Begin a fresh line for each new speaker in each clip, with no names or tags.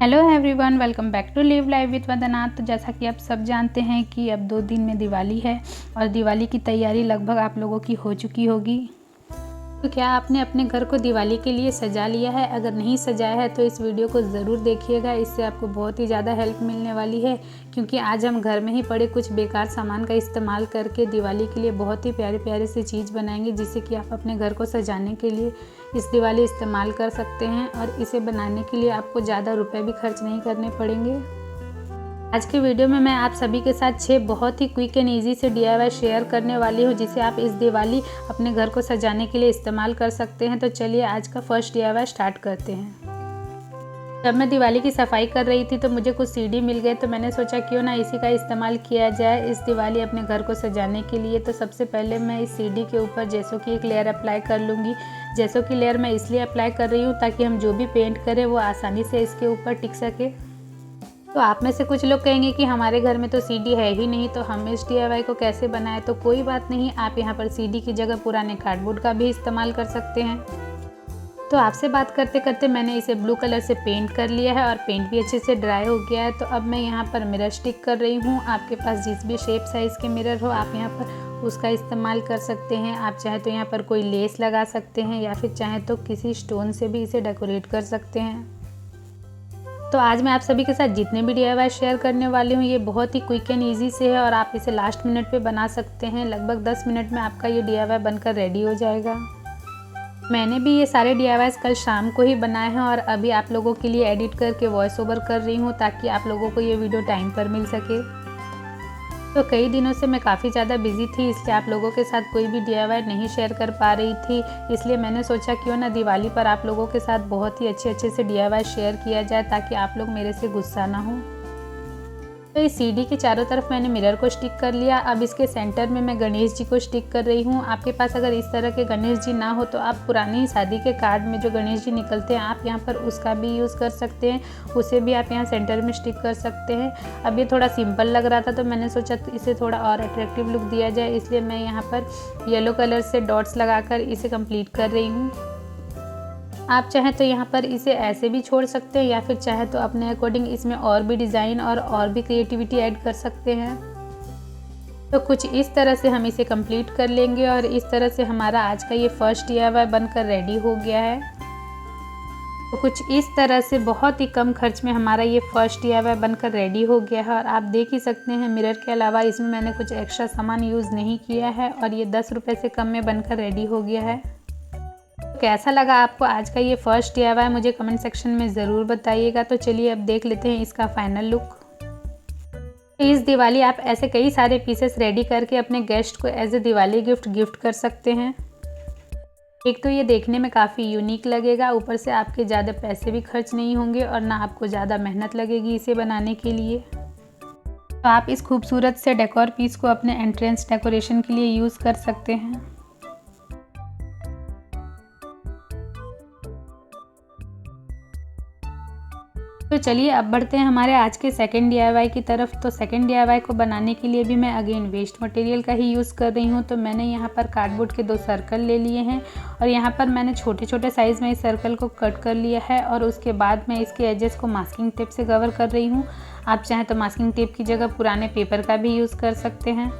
Hello everyone, welcome back to live life with Vandana. तो जैसा कि आप सब जानते हैं कि अब 2 दिन में दिवाली है और दिवाली की तैयारी लगभग आप लोगों की हो चुकी होगी। तो क्या आपने अपने घर को दिवाली के लिए सजा लिया है? अगर नहीं सजाया है तो इस वीडियो को ज़रूर देखिएगा, इससे आपको बहुत ही ज़्यादा हेल्प मिलने वाली है। क्योंकि आज हम घर में ही पड़े कुछ बेकार सामान का इस्तेमाल करके दिवाली के लिए बहुत ही प्यारे प्यारे सी चीज़ बनाएंगे, जिससे कि आप अपने घर को सजाने के लिए इस दिवाली इस्तेमाल कर सकते हैं। और इसे बनाने के लिए आपको ज़्यादा रुपए भी खर्च नहीं करने पड़ेंगे। आज के वीडियो में मैं आप सभी के साथ 6 बहुत ही क्विक एंड ईजी से DIY शेयर करने वाली हूँ, जिसे आप इस दिवाली अपने घर को सजाने के लिए इस्तेमाल कर सकते हैं। तो चलिए आज का फर्स्ट DIY स्टार्ट करते हैं। जब मैं दिवाली की सफाई कर रही थी तो मुझे कुछ CD मिल गए, तो मैंने सोचा क्यों ना इसी का इस्तेमाल किया जाए इस दिवाली अपने घर को सजाने के लिए। तो सबसे पहले मैं इस CD के ऊपर जैसों की एक लेयर अप्लाई कर लूँगी। जैसों की लेयर मैं इसलिए अप्लाई कर रही हूँ ताकि हम जो भी पेंट करें वो आसानी से इसके ऊपर टिक सके। तो आप में से कुछ लोग कहेंगे कि हमारे घर में तो CD है ही नहीं, तो हम इस DIY को कैसे बनाएं? तो कोई बात नहीं, आप यहाँ पर CD की जगह पुराने कार्डबोर्ड का भी इस्तेमाल कर सकते हैं। तो आपसे बात करते करते मैंने इसे ब्लू कलर से पेंट कर लिया है और पेंट भी अच्छे से ड्राई हो गया है। तो अब मैं यहाँ पर मिरर स्टिक कर रही हूँ। आपके पास जिस भी शेप साइज़ के मिरर हो आप यहाँ पर उसका इस्तेमाल कर सकते हैं। आप चाहे तो यहाँ पर कोई लेस लगा सकते हैं या फिर चाहे तो किसी स्टोन से भी इसे डेकोरेट कर सकते हैं। तो आज मैं आप सभी के साथ जितने भी DIY शेयर करने वाली हूँ ये बहुत ही क्विक एंड ईजी से है और आप इसे लास्ट मिनट पे बना सकते हैं। लगभग 10 मिनट में आपका ये DIY बनकर रेडी हो जाएगा। मैंने भी ये सारे DIYs कल शाम को ही बनाए हैं और अभी आप लोगों के लिए एडिट करके वॉइस ओवर कर रही हूँ ताकि आप लोगों को ये वीडियो टाइम पर मिल सके। तो कई दिनों से मैं काफ़ी ज़्यादा बिजी थी, इसलिए आप लोगों के साथ कोई भी DIY नहीं शेयर कर पा रही थी। इसलिए मैंने सोचा क्यों ना दिवाली पर आप लोगों के साथ बहुत ही अच्छे से DIY शेयर किया जाए ताकि आप लोग मेरे से गुस्सा ना हो। तो इस CD के चारों तरफ मैंने मिरर को स्टिक कर लिया। अब इसके सेंटर में मैं गणेश जी को स्टिक कर रही हूँ। आपके पास अगर इस तरह के गणेश जी ना हो तो आप पुरानी शादी के कार्ड में जो गणेश जी निकलते हैं आप यहाँ पर उसका भी यूज़ कर सकते हैं। उसे भी आप यहाँ सेंटर में स्टिक कर सकते हैं। अब ये थोड़ा सिंपल लग रहा था तो मैंने सोचा तो इसे थोड़ा और अट्रैक्टिव लुक दिया जाए, इसलिए मैं यहाँ पर येलो कलर से डॉट्स लगाकर इसे कंप्लीट कर रही हूँ। आप चाहें तो यहाँ पर इसे ऐसे भी छोड़ सकते हैं या फिर चाहे तो अपने अकॉर्डिंग इसमें और भी डिज़ाइन और भी क्रिएटिविटी ऐड कर सकते हैं। तो कुछ इस तरह से हम इसे कंप्लीट कर लेंगे और इस तरह से हमारा आज का ये फर्स्ट DIY बनकर रेडी हो गया है। तो कुछ इस तरह से बहुत ही कम खर्च में हमारा ये फर्स्ट DIY बनकर रेडी हो गया है और आप देख ही सकते हैं मिरर के अलावा इसमें मैंने कुछ एक्स्ट्रा सामान यूज़ नहीं किया है और ये 10 रुपये से कम में बनकर रेडी हो गया है। कैसा लगा आपको आज का ये फर्स्ट DIY मुझे कमेंट सेक्शन में ज़रूर बताइएगा। तो चलिए अब देख लेते हैं इसका फाइनल लुक। इस दिवाली आप ऐसे कई सारे पीसेस रेडी करके अपने गेस्ट को एज ए दिवाली गिफ्ट कर सकते हैं। एक तो ये देखने में काफ़ी यूनिक लगेगा, ऊपर से आपके ज़्यादा पैसे भी खर्च नहीं होंगे और ना आपको ज़्यादा मेहनत लगेगी इसे बनाने के लिए। तो आप इस खूबसूरत से डेकोर पीस को अपने एंट्रेंस डेकोरेशन के लिए यूज़ कर सकते हैं। तो चलिए अब बढ़ते हैं हमारे आज के सेकंड DIY की तरफ। तो सेकंड DIY को बनाने के लिए भी मैं अगेन वेस्ट मटेरियल का ही यूज़ कर रही हूँ। तो मैंने यहाँ पर कार्डबोर्ड के 2 सर्कल ले लिए हैं और यहाँ पर मैंने छोटे छोटे साइज़ में इस सर्कल को कट कर लिया है और उसके बाद मैं इसके एजेस को मास्किंग टेप से कवर कर रही हूँ। आप चाहें तो मास्किंग टेप की जगह पुराने पेपर का भी यूज़ कर सकते हैं।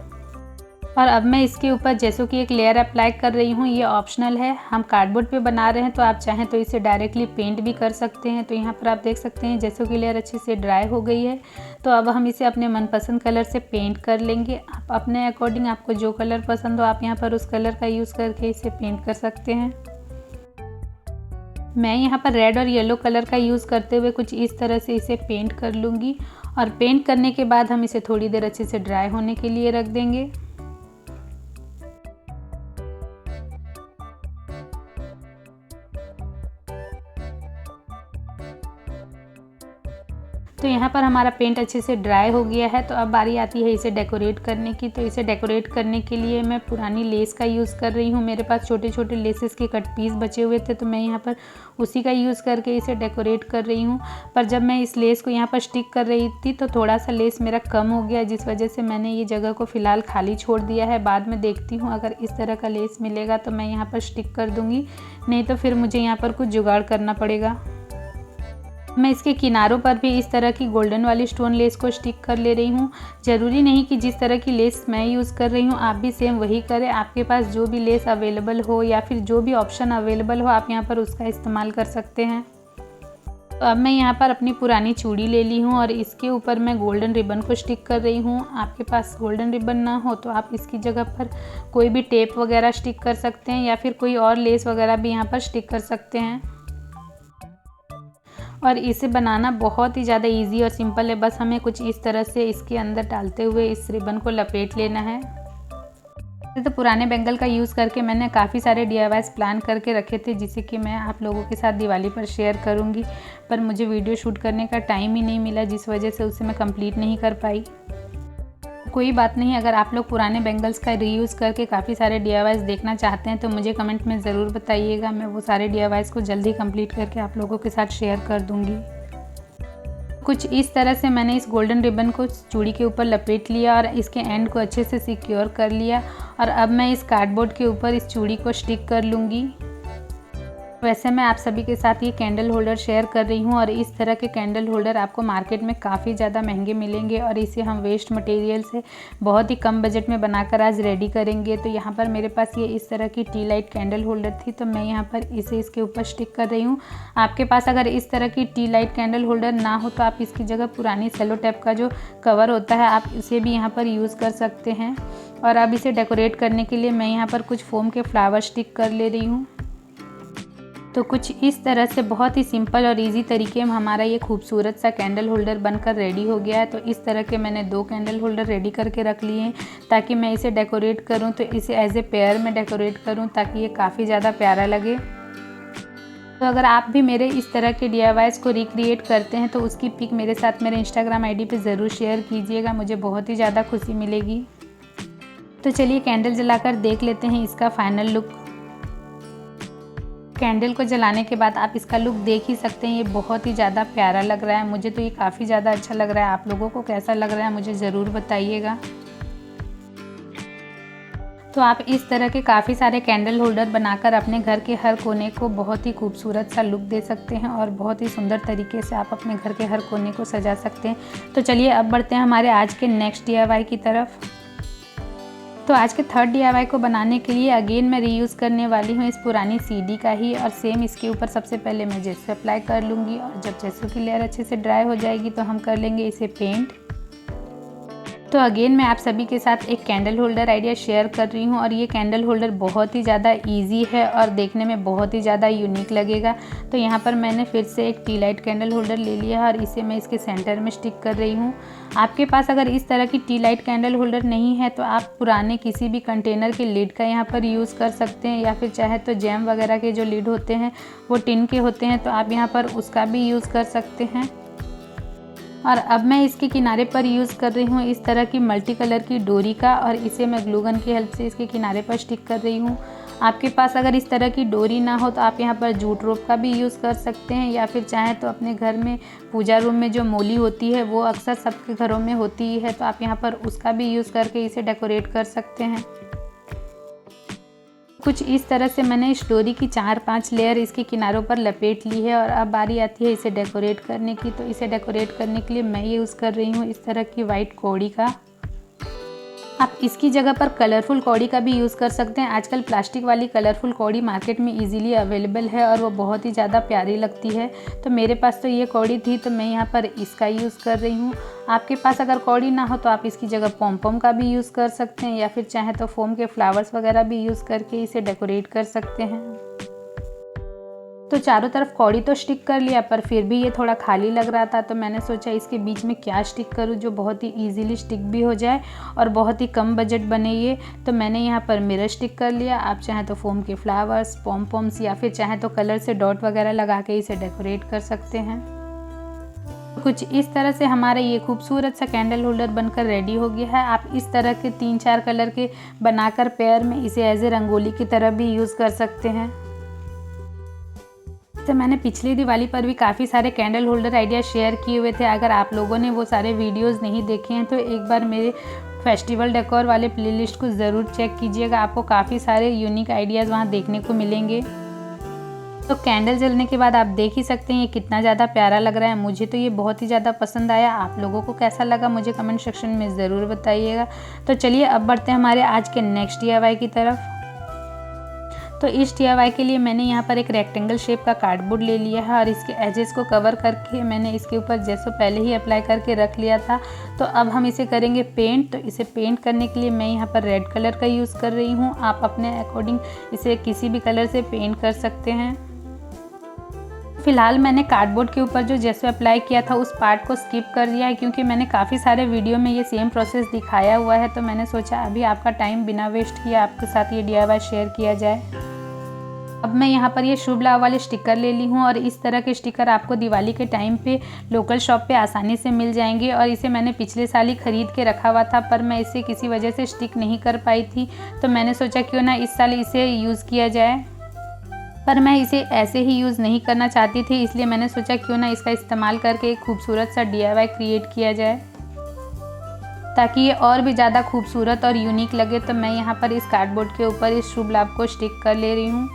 और अब मैं इसके ऊपर जैसों की एक लेयर अप्लाई कर रही हूँ। ये ऑप्शनल है, हम कार्डबोर्ड पे बना रहे हैं तो आप चाहें तो इसे डायरेक्टली पेंट भी कर सकते हैं। तो यहाँ पर आप देख सकते हैं जैसों की लेयर अच्छे से ड्राई हो गई है। तो अब हम इसे अपने मनपसंद कलर से पेंट कर लेंगे। आप अपने अकॉर्डिंग आपको जो कलर पसंद हो आप यहाँ पर उस कलर का यूज़ करके इसे पेंट कर सकते हैं। मैं यहाँ पर रेड और येलो कलर का यूज़ करते हुए कुछ इस तरह से इसे पेंट कर लूँगी और पेंट करने के बाद हम इसे थोड़ी देर अच्छे से ड्राई होने के लिए रख देंगे। तो यहाँ पर हमारा पेंट अच्छे से ड्राई हो गया है। तो अब बारी आती है इसे डेकोरेट करने की। तो इसे डेकोरेट करने के लिए मैं पुरानी लेस का यूज़ कर रही हूँ। मेरे पास छोटे छोटे लेसेस के कट पीस बचे हुए थे तो मैं यहाँ पर उसी का यूज़ करके इसे डेकोरेट कर रही हूँ। पर जब मैं इस लेस को यहाँ पर स्टिक कर रही थी तो थोड़ा सा लेस मेरा कम हो गया, जिस वजह से मैंने ये जगह को फ़िलहाल खाली छोड़ दिया है। बाद में देखती हूँ अगर इस तरह का लेस मिलेगा तो मैं यहाँ पर स्टिक कर दूँगी, नहीं तो फिर मुझे यहाँ पर कुछ जुगाड़ करना पड़ेगा। मैं इसके किनारों पर भी इस तरह की गोल्डन वाली स्टोन लेस को स्टिक कर ले रही हूँ। ज़रूरी नहीं कि जिस तरह की लेस मैं यूज़ कर रही हूँ आप भी सेम वही करें। आपके पास जो भी लेस अवेलेबल हो या फिर जो भी ऑप्शन अवेलेबल हो आप यहाँ पर उसका इस्तेमाल कर सकते हैं। तो अब मैं यहाँ पर अपनी पुरानी चूड़ी ले ली हूँ और इसके ऊपर मैं गोल्डन रिबन को स्टिक कर रही हूँ। आपके पास गोल्डन रिबन ना हो तो आप इसकी जगह पर कोई भी टेप वगैरह स्टिक कर सकते हैं या फिर कोई और लेस वगैरह भी यहाँ पर स्टिक कर सकते हैं। और इसे बनाना बहुत ही ज़्यादा इजी और सिंपल है। बस हमें कुछ इस तरह से इसके अंदर डालते हुए इस रिबन को लपेट लेना है। तो पुराने बैंगल का यूज़ करके मैंने काफ़ी सारे DIYs प्लान करके रखे थे जिसे कि मैं आप लोगों के साथ दिवाली पर शेयर करूंगी, पर मुझे वीडियो शूट करने का टाइम ही नहीं मिला जिस वजह से उसे मैं कंप्लीट नहीं कर पाई। कोई बात नहीं, अगर आप लोग पुराने बैंगल्स का रीयूज़ करके काफ़ी सारे DIYs देखना चाहते हैं तो मुझे कमेंट में ज़रूर बताइएगा। मैं वो सारे DIYs को जल्दी कंप्लीट करके आप लोगों के साथ शेयर कर दूँगी। कुछ इस तरह से मैंने इस गोल्डन रिबन को चूड़ी के ऊपर लपेट लिया और इसके एंड को अच्छे से सिक्योर कर लिया और अब मैं इस कार्डबोर्ड के ऊपर इस चूड़ी को स्टिक कर लूँगी। वैसे मैं आप सभी के साथ ये कैंडल होल्डर शेयर कर रही हूँ और इस तरह के कैंडल होल्डर आपको मार्केट में काफ़ी ज़्यादा महंगे मिलेंगे और इसे हम वेस्ट मटेरियल से बहुत ही कम बजट में बनाकर आज रेडी करेंगे। तो यहाँ पर मेरे पास ये इस तरह की टी लाइट कैंडल होल्डर थी तो मैं यहाँ पर इसे इसके ऊपर स्टिक कर रही हूँ। आपके पास अगर इस तरह की टी लाइट कैंडल होल्डर ना हो तो आप इसकी जगह पुरानी सेलो टेप का जो कवर होता है आप इसे भी यहाँ पर यूज़ कर सकते हैं। और अब इसे डेकोरेट करने के लिए मैं यहाँ पर कुछ फोम के फ्लावर स्टिक कर ले रही हूँ। तो कुछ इस तरह से बहुत ही सिंपल और इजी तरीके में हमारा ये खूबसूरत सा कैंडल होल्डर बनकर रेडी हो गया है। तो इस तरह के मैंने 2 कैंडल होल्डर रेडी करके रख लिए हैं ताकि मैं इसे डेकोरेट करूं तो इसे एज ए पेयर में डेकोरेट करूं ताकि ये काफ़ी ज़्यादा प्यारा लगे। तो अगर आप भी मेरे इस तरह के DIYs को रिक्रिएट करते हैं तो उसकी पिक मेरे साथ मेरे इंस्टाग्राम ID पे ज़रूर शेयर कीजिएगा, मुझे बहुत ही ज़्यादा खुशी मिलेगी। तो चलिए कैंडल जलाकर देख लेते हैं इसका फाइनल लुक। कैंडल को जलाने के बाद आप इसका लुक देख ही सकते हैं, ये बहुत ही ज़्यादा प्यारा लग रहा है। मुझे तो ये काफ़ी ज़्यादा अच्छा लग रहा है। आप लोगों को कैसा लग रहा है मुझे ज़रूर बताइएगा। तो आप इस तरह के काफ़ी सारे कैंडल होल्डर बनाकर अपने घर के हर कोने को बहुत ही खूबसूरत सा लुक दे सकते हैं और बहुत ही सुंदर तरीके से आप अपने घर के हर कोने को सजा सकते हैं। तो चलिए अब बढ़ते हैं हमारे आज के नेक्स्ट DIY की तरफ। तो आज के थर्ड DIY को बनाने के लिए अगेन मैं रीयूज़ करने वाली हूँ इस पुरानी CD का ही और सेम इसके ऊपर सबसे पहले मैं जेसो अप्लाई कर लूँगी और जब जेसो की लेयर अच्छे से ड्राई हो जाएगी तो हम कर लेंगे इसे पेंट। तो अगेन मैं आप सभी के साथ एक कैंडल होल्डर आइडिया शेयर कर रही हूँ और ये कैंडल होल्डर बहुत ही ज़्यादा इजी है और देखने में बहुत ही ज़्यादा यूनिक लगेगा। तो यहाँ पर मैंने फिर से एक टी लाइट कैंडल होल्डर ले लिया है और इसे मैं इसके सेंटर में स्टिक कर रही हूँ। आपके पास अगर इस तरह की टी लाइट कैंडल होल्डर नहीं है तो आप पुराने किसी भी कंटेनर के लिड का यहाँ पर यूज़ कर सकते हैं या फिर चाहे तो जैम वगैरह के जो लिड होते हैं वो टिन के होते हैं तो आप यहाँ पर उसका भी यूज़ कर सकते हैं। और अब मैं इसके किनारे पर यूज़ कर रही हूँ इस तरह की मल्टी कलर की डोरी का और इसे मैं ग्लू गन की हेल्प से इसके किनारे पर स्टिक कर रही हूँ। आपके पास अगर इस तरह की डोरी ना हो तो आप यहाँ पर जूट रोप का भी यूज़ कर सकते हैं या फिर चाहें तो अपने घर में पूजा रूम में जो मोली होती है वो अक्सर सबके घरों में होती ही है तो आप यहाँ पर उसका भी यूज़ करके इसे डेकोरेट कर सकते हैं। कुछ इस तरह से मैंने इस डोरी की 4-5 लेयर इसके किनारों पर लपेट ली है और अब बारी आती है इसे डेकोरेट करने की। तो इसे डेकोरेट करने के लिए मैं यूज़ कर रही हूँ इस तरह की वाइट कौड़ी का। आप इसकी जगह पर कलरफुल कौड़ी का भी यूज़ कर सकते हैं। आजकल प्लास्टिक वाली कलरफुल कौड़ी मार्केट में इजीली अवेलेबल है और वो बहुत ही ज़्यादा प्यारी लगती है। तो मेरे पास तो ये कौड़ी थी तो मैं यहाँ पर इसका यूज़ कर रही हूँ। आपके पास अगर कौड़ी ना हो तो आप इसकी जगह पॉम का भी यूज़ कर सकते हैं या फिर चाहे तो फोम के फ्लावर्स वगैरह भी यूज़ करके इसे डेकोरेट कर सकते हैं। तो चारों तरफ कौड़ी तो स्टिक कर लिया पर फिर भी ये थोड़ा खाली लग रहा था तो मैंने सोचा इसके बीच में क्या स्टिक करूँ जो बहुत ही इजीली स्टिक भी हो जाए और बहुत ही कम बजट बने ये। तो मैंने यहाँ पर मिरर स्टिक कर लिया। आप चाहें तो फोम के फ्लावर्स, पॉम्स या फिर चाहें तो कलर से डॉट वगैरह लगा के इसे डेकोरेट कर सकते हैं। कुछ इस तरह से हमारा ये खूबसूरत सा कैंडल होल्डर बनकर रेडी हो गया है। आप इस तरह के 3-4 कलर के बनाकर पेयर में इसे एज ए रंगोली की तरह भी यूज़ कर सकते हैं। तो मैंने पिछली दिवाली पर भी काफ़ी सारे कैंडल होल्डर आइडिया शेयर किए हुए थे। अगर आप लोगों ने वो सारे वीडियोस नहीं देखे हैं तो एक बार मेरे फेस्टिवल डेकोर वाले प्लेलिस्ट को ज़रूर चेक कीजिएगा। आपको काफ़ी सारे यूनिक आइडियाज़ वहाँ देखने को मिलेंगे। तो कैंडल जलने के बाद आप देख ही सकते हैं ये कितना ज़्यादा प्यारा लग रहा है। मुझे तो ये बहुत ही ज़्यादा पसंद आया। आप लोगों को कैसा लगा मुझे कमेंट सेक्शन में ज़रूर बताइएगा। तो चलिए अब बढ़ते हैं हमारे आज के नेक्स्ट DIY की तरफ। तो इस DIY के लिए मैंने यहाँ पर एक रेक्टेंगल शेप का कार्डबोर्ड ले लिया है और इसके एजेस को कवर करके मैंने इसके ऊपर जैसे पहले ही अप्लाई करके रख लिया था। तो अब हम इसे करेंगे पेंट। तो इसे पेंट करने के लिए मैं यहाँ पर रेड कलर का यूज़ कर रही हूँ। आप अपने अकॉर्डिंग इसे किसी भी कलर से पेंट कर सकते हैं। फिलहाल मैंने कार्डबोर्ड के ऊपर जो जैसे अप्लाई किया था उस पार्ट को स्किप कर दिया है, क्योंकि मैंने काफ़ी सारे वीडियो में ये सेम प्रोसेस दिखाया हुआ है। तो मैंने सोचा अभी आपका टाइम बिना वेस्ट किए आपके साथ ये DIY शेयर किया जाए। अब मैं यहाँ पर ये शुभ लाभ वाले स्टिकर ले ली हूँ और इस तरह के स्टिकर आपको दिवाली के टाइम पे लोकल शॉप पे आसानी से मिल जाएंगे। और इसे मैंने पिछले साल ही ख़रीद के रखा हुआ था, पर मैं इसे किसी वजह से स्टिक नहीं कर पाई थी। तो मैंने सोचा क्यों ना इस साल इसे यूज़ किया जाए, पर मैं इसे ऐसे ही यूज़ नहीं करना चाहती थी, इसलिए मैंने सोचा क्यों ना इसका इस्तेमाल करके एक खूबसूरत सा DIY क्रिएट किया जाए ताकि ये और भी ज़्यादा खूबसूरत और यूनिक लगे। तो मैं यहाँ पर इस कार्डबोर्ड के ऊपर इस शुभ लाभ को स्टिक कर ले रही हूँ।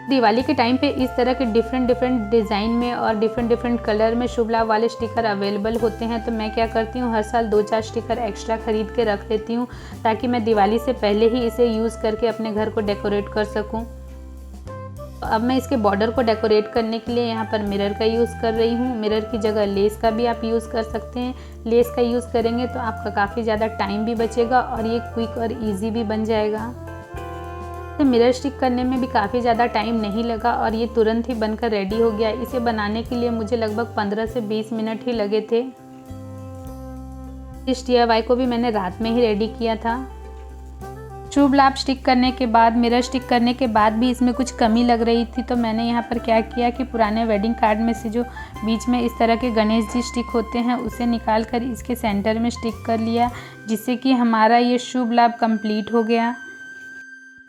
दिवाली के टाइम पे इस तरह के डिफरेंट डिज़ाइन में और डिफरेंट कलर में शुभ लाभ वाले स्टिकर अवेलेबल होते हैं। तो मैं क्या करती हूँ हर साल 2-4 स्टिकर एक्स्ट्रा ख़रीद के रख लेती हूँ ताकि मैं दिवाली से पहले ही इसे यूज़ करके अपने घर को डेकोरेट कर सकूँ। अब मैं इसके बॉर्डर को डेकोरेट करने के लिए यहाँ पर मिरर का यूज़ कर रही हूँ। मिरर की जगह लेस का भी आप यूज़ कर सकते हैं। लेस का यूज़ करेंगे तो आपका काफ़ी ज़्यादा टाइम भी बचेगा और ये क्विक और इजी भी बन जाएगा। तो मिरर स्टिक करने में भी काफ़ी ज़्यादा टाइम नहीं लगा और ये तुरंत ही बनकर रेडी हो गया। इसे बनाने के लिए मुझे लगभग 15 से 20 मिनट ही लगे थे। इस DIY को भी मैंने रात में ही रेडी किया था। शुभ लाभ स्टिक करने के बाद, मिरर स्टिक करने के बाद भी इसमें कुछ कमी लग रही थी। तो मैंने यहाँ पर क्या किया कि पुराने वेडिंग कार्ड में से जो बीच में इस तरह के गणेश जी स्टिक होते हैं उसे निकाल कर इसके सेंटर में स्टिक कर लिया, जिससे कि हमारा ये शुभ लाभ कंप्लीट हो गया।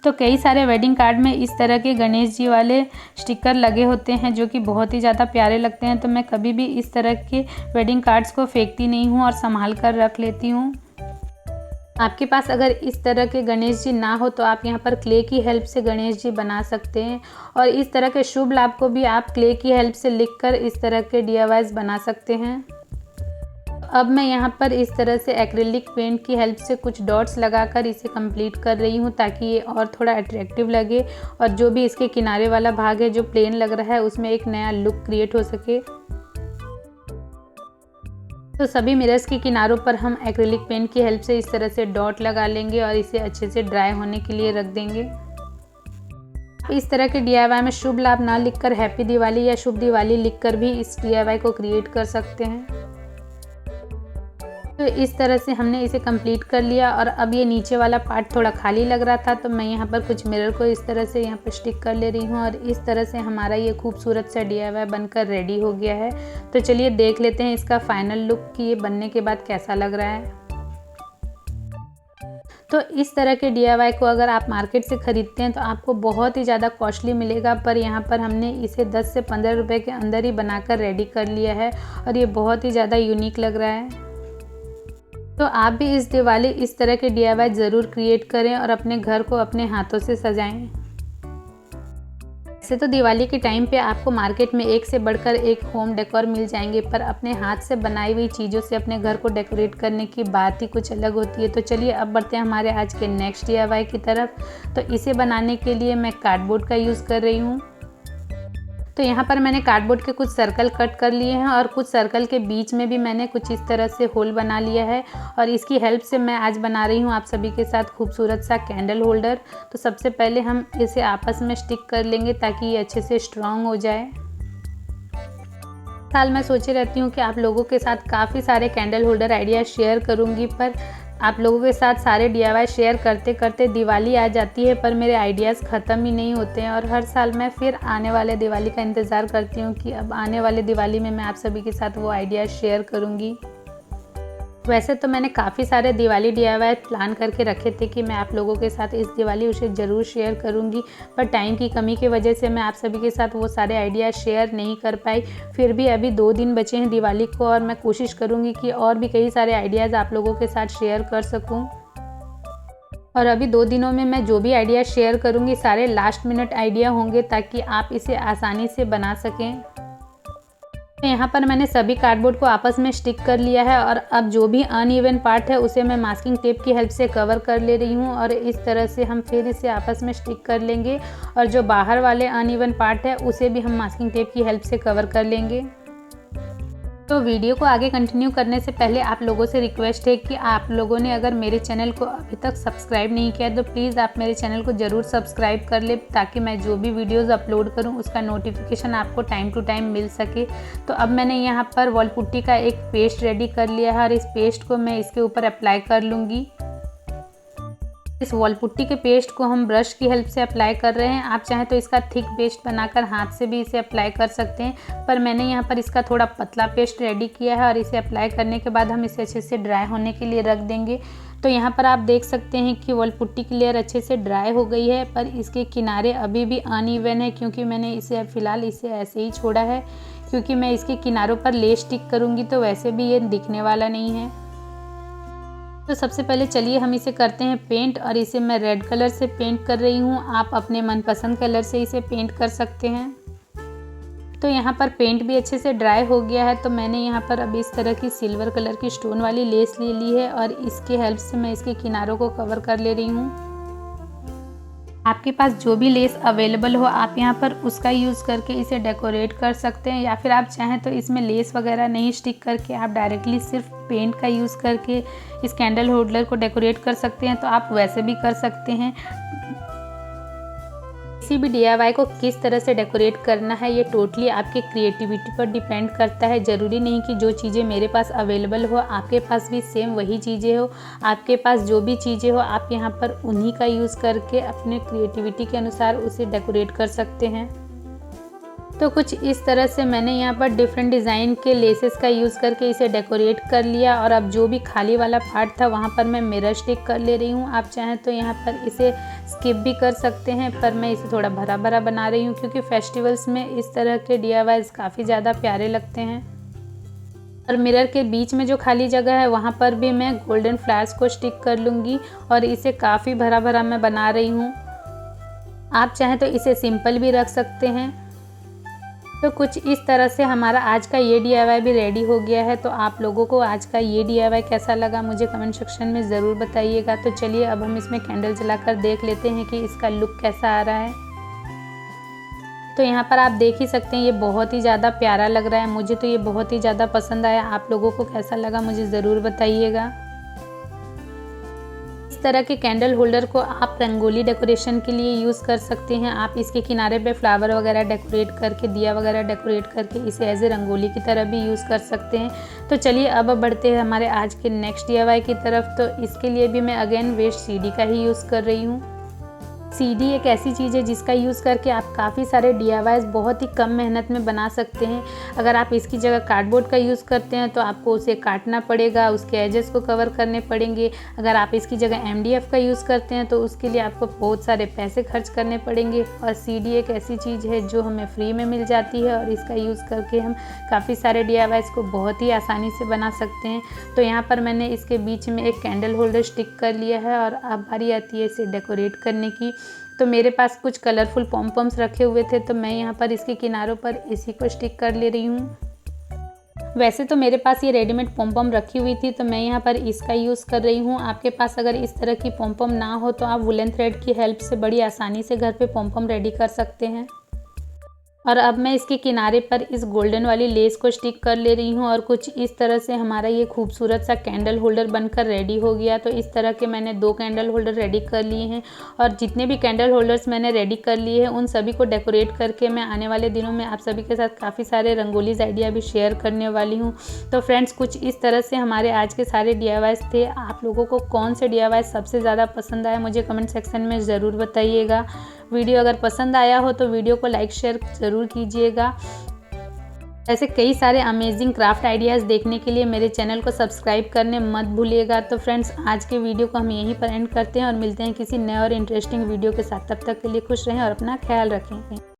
तो कई सारे वेडिंग कार्ड में इस तरह के गणेश जी वाले स्टिकर लगे होते हैं जो कि बहुत ही ज़्यादा प्यारे लगते हैं। तो मैं कभी भी इस तरह के वेडिंग कार्ड्स को फेंकती नहीं हूँ और संभाल कर रख लेती हूँ। आपके पास अगर इस तरह के गणेश जी ना हो तो आप यहाँ पर क्ले की हेल्प से गणेश जी बना सकते हैं और इस तरह के शुभ लाभ को भी आप क्ले की हेल्प से लिखकर इस तरह के DIYs बना सकते हैं। अब मैं यहाँ पर इस तरह से एक्रिलिक पेंट की हेल्प से कुछ डॉट्स लगाकर इसे कंप्लीट कर रही हूँ ताकि ये और थोड़ा अट्रैक्टिव लगे और जो भी इसके किनारे वाला भाग है जो प्लेन लग रहा है उसमें एक नया लुक क्रिएट हो सके। तो सभी मिरर्स के किनारों पर हम एक्रिलिक पेंट की हेल्प से इस तरह से डॉट लगा लेंगे और इसे अच्छे से ड्राई होने के लिए रख देंगे। इस तरह के DIY में शुभ लाभ ना लिखकर हैप्पी दिवाली या शुभ दिवाली लिखकर भी इस DIY को क्रिएट कर सकते हैं। तो इस तरह से हमने इसे कंप्लीट कर लिया और अब ये नीचे वाला पार्ट थोड़ा खाली लग रहा था तो मैं यहाँ पर कुछ मिरर को इस तरह से यहाँ पर स्टिक कर ले रही हूँ और इस तरह से हमारा ये खूबसूरत सा DIY बनकर रेडी हो गया है। तो चलिए देख लेते हैं इसका फाइनल लुक कि ये बनने के बाद कैसा लग रहा है। तो इस तरह के DIY को अगर आप मार्केट से ख़रीदते हैं तो आपको बहुत ही ज़्यादा कॉस्टली मिलेगा, पर यहाँ पर हमने इसे 10 से 15 रुपये के अंदर ही बनाकर रेडी कर लिया है और ये बहुत ही ज़्यादा यूनिक लग रहा है। तो आप भी इस दिवाली इस तरह के DIY ज़रूर क्रिएट करें और अपने घर को अपने हाथों से सजाएं। वैसे तो दिवाली के टाइम पे आपको मार्केट में एक से बढ़कर एक होम डेकोर मिल जाएंगे, पर अपने हाथ से बनाई हुई चीज़ों से अपने घर को डेकोरेट करने की बात ही कुछ अलग होती है। तो चलिए अब बढ़ते हैं हमारे आज के नेक्स्ट DIY की तरफ। तो इसे बनाने के लिए मैं कार्डबोर्ड का यूज़ कर रही हूँ। तो यहाँ पर मैंने कार्डबोर्ड के कुछ सर्कल कट कर लिए हैं और कुछ सर्कल के बीच में भी मैंने कुछ इस तरह से होल बना लिया है और इसकी हेल्प से मैं आज बना रही हूँ आप सभी के साथ खूबसूरत सा कैंडल होल्डर। तो सबसे पहले हम इसे आपस में स्टिक कर लेंगे ताकि ये अच्छे से स्ट्रॉन्ग हो जाए। साल मैं सोची रहती हूँ कि आप लोगों के साथ काफ़ी सारे कैंडल होल्डर आइडिया शेयर करूँगी, पर आप लोगों के साथ सारे DIY शेयर करते करते दिवाली आ जाती है पर मेरे आइडियाज़ ख़त्म ही नहीं होते हैं और हर साल मैं फिर आने वाले दिवाली का इंतज़ार करती हूँ कि अब आने वाले दिवाली में मैं आप सभी के साथ वो आइडियाज़ शेयर करूँगी। वैसे तो मैंने काफ़ी सारे दिवाली DIY प्लान करके रखे थे कि मैं आप लोगों के साथ इस दिवाली उसे ज़रूर शेयर करूंगी, पर टाइम की कमी की वजह से मैं आप सभी के साथ वो सारे आइडिया शेयर नहीं कर पाई। फिर भी अभी 2 दिन बचे हैं दिवाली को और मैं कोशिश करूंगी कि और भी कई सारे आइडियाज़ आप लोगों के साथ शेयर कर सकूं। और अभी 2 दिनों में मैं जो भी आइडिया शेयर करूँगी सारे लास्ट मिनट आइडिया होंगे ताकि आप इसे आसानी से बना सकें। यहाँ पर मैंने सभी कार्डबोर्ड को आपस में स्टिक कर लिया है और अब जो भी अनइवन पार्ट है उसे मैं मास्किंग टेप की हेल्प से कवर कर ले रही हूँ और इस तरह से हम फिर इसे आपस में स्टिक कर लेंगे और जो बाहर वाले अनइवन पार्ट है उसे भी हम मास्किंग टेप की हेल्प से कवर कर लेंगे। तो वीडियो को आगे कंटिन्यू करने से पहले आप लोगों से रिक्वेस्ट है कि आप लोगों ने अगर मेरे चैनल को अभी तक सब्सक्राइब नहीं किया तो प्लीज़ आप मेरे चैनल को ज़रूर सब्सक्राइब कर ले ताकि मैं जो भी वीडियोस अपलोड करूं उसका नोटिफिकेशन आपको टाइम टू टाइम मिल सके। तो अब मैंने यहां पर वॉल पुट्टी का एक पेस्ट रेडी कर लिया है और इस पेस्ट को मैं इसके ऊपर अप्लाई कर लूँगी। इस वॉल पुट्टी के पेस्ट को हम ब्रश की हेल्प से अप्लाई कर रहे हैं। आप चाहें तो इसका थिक पेस्ट बनाकर हाथ से भी इसे अप्लाई कर सकते हैं, पर मैंने यहाँ पर इसका थोड़ा पतला पेस्ट रेडी किया है और इसे अप्लाई करने के बाद हम इसे अच्छे से ड्राई होने के लिए रख देंगे। तो यहाँ पर आप देख सकते हैं कि वॉल पुट्टी की लेयर अच्छे से ड्राई हो गई है, पर इसके किनारे अभी भी अनइवन है क्योंकि मैंने इसे फ़िलहाल इसे ऐसे ही छोड़ा है क्योंकि मैं इसके किनारों पर लेस स्टिक करूँगी तो वैसे भी ये दिखने वाला नहीं है। तो सबसे पहले चलिए हम इसे करते हैं पेंट और इसे मैं रेड कलर से पेंट कर रही हूँ। आप अपने मनपसंद कलर से इसे पेंट कर सकते हैं। तो यहाँ पर पेंट भी अच्छे से ड्राई हो गया है तो मैंने यहाँ पर अब इस तरह की सिल्वर कलर की स्टोन वाली लेस ले ली है और इसके हेल्प से मैं इसके किनारों को कवर कर ले रही हूँ। आपके पास जो भी लेस अवेलेबल हो आप यहाँ पर उसका यूज़ करके इसे डेकोरेट कर सकते हैं या फिर आप चाहें तो इसमें लेस वगैरह नहीं स्टिक करके आप डायरेक्टली सिर्फ पेंट का यूज़ करके इस कैंडल होल्डर को डेकोरेट कर सकते हैं, तो आप वैसे भी कर सकते हैं। किसी भी DIY को किस तरह से डेकोरेट करना है ये टोटली आपके क्रिएटिविटी पर डिपेंड करता है। ज़रूरी नहीं कि जो चीज़ें मेरे पास अवेलेबल हो आपके पास भी सेम वही चीज़ें हो। आपके पास जो भी चीज़ें हो आप यहाँ पर उन्हीं का यूज़ करके अपने क्रिएटिविटी के अनुसार उसे डेकोरेट कर सकते हैं। तो कुछ इस तरह से मैंने यहाँ पर डिफरेंट डिज़ाइन के लेसेस का यूज़ करके इसे डेकोरेट कर लिया और अब जो भी खाली वाला पार्ट था वहाँ पर मैं मिरर स्टिक कर ले रही हूँ। आप चाहें तो यहाँ पर इसे स्किप भी कर सकते हैं, पर मैं इसे थोड़ा भरा भरा बना रही हूँ क्योंकि फेस्टिवल्स में इस तरह के DIYs काफ़ी ज़्यादा प्यारे लगते हैं। और मिरर के बीच में जो खाली जगह है वहाँ पर भी मैं गोल्डन फ्लावर्स को स्टिक कर लूँगी और इसे काफ़ी भरा भरा मैं बना रही हूँ। आप चाहें तो इसे सिंपल भी रख सकते हैं। तो कुछ इस तरह से हमारा आज का ये DIY भी रेडी हो गया है। तो आप लोगों को आज का ये DIY कैसा लगा मुझे कमेंट सेक्शन में ज़रूर बताइएगा। तो चलिए अब हम इसमें कैंडल जलाकर देख लेते हैं कि इसका लुक कैसा आ रहा है। तो यहाँ पर आप देख ही सकते हैं ये बहुत ही ज़्यादा प्यारा लग रहा है। मुझे तो ये बहुत ही ज़्यादा पसंद आया। आप लोगों को कैसा लगा मुझे ज़रूर बताइएगा। इस तरह के कैंडल होल्डर को आप रंगोली डेकोरेशन के लिए यूज़ कर सकते हैं। आप इसके किनारे पे फ्लावर वगैरह डेकोरेट करके दिया वगैरह डेकोरेट करके इसे एज ए रंगोली की तरह भी यूज़ कर सकते हैं। तो चलिए अब बढ़ते हैं हमारे आज के नेक्स्ट DIY की तरफ। तो इसके लिए भी मैं अगेन वेस्ट CD का ही यूज़ कर रही हूँ। CD एक ऐसी चीज़ है जिसका यूज़ करके आप काफ़ी सारे DIYs बहुत ही कम मेहनत में बना सकते हैं। अगर आप इसकी जगह कार्डबोर्ड का यूज़ करते हैं तो आपको उसे काटना पड़ेगा, उसके एजेस को कवर करने पड़ेंगे। अगर आप इसकी जगह MDF का यूज़ करते हैं तो उसके लिए आपको बहुत सारे पैसे खर्च करने पड़ेंगे। और CD एक ऐसी चीज़ है जो हमें फ्री में मिल जाती है और इसका यूज़ करके हम काफ़ी सारे DIYs को बहुत ही आसानी से बना सकते हैं। तो यहाँ पर मैंने इसके बीच में एक कैंडल होल्डर स्टिक कर लिया है और अब बारी आती है इसे डेकोरेट करने की। तो मेरे पास कुछ कलरफुल पॉम्पम्स रखे हुए थे तो मैं यहाँ पर इसके किनारों पर इसी को स्टिक कर ले रही हूँ। वैसे तो मेरे पास ये रेडीमेड पॉम्पम रखी हुई थी तो मैं यहाँ पर इसका यूज़ कर रही हूँ। आपके पास अगर इस तरह की पॉम्पम ना हो तो आप वुलन थ्रेड की हेल्प से बड़ी आसानी से घर पे पॉम्पम रेडी कर सकते हैं। और अब मैं इसके किनारे पर इस गोल्डन वाली लेस को स्टिक कर ले रही हूँ और कुछ इस तरह से हमारा ये खूबसूरत सा कैंडल होल्डर बनकर रेडी हो गया। तो इस तरह के मैंने 2 कैंडल होल्डर रेडी कर लिए हैं और जितने भी कैंडल होल्डर्स मैंने रेडी कर लिए हैं उन सभी को डेकोरेट करके मैं आने वाले दिनों में आप सभी के साथ काफ़ी सारे रंगोलीज आइडिया भी शेयर करने वाली हूँ। तो फ्रेंड्स कुछ इस तरह से हमारे आज के सारे DIYs थे। आप लोगों को कौन से DIY सबसे ज़्यादा पसंद आए मुझे कमेंट सेक्शन में ज़रूर बताइएगा। वीडियो अगर पसंद आया हो तो वीडियो को लाइक शेयर ज़रूर कीजिएगा। ऐसे कई सारे अमेजिंग क्राफ्ट आइडियाज़ देखने के लिए मेरे चैनल को सब्सक्राइब करने मत भूलिएगा। तो फ्रेंड्स आज के वीडियो को हम यहीं पर एंड करते हैं और मिलते हैं किसी नए और इंटरेस्टिंग वीडियो के साथ। तब तक के लिए खुश रहें और अपना ख्याल रखें।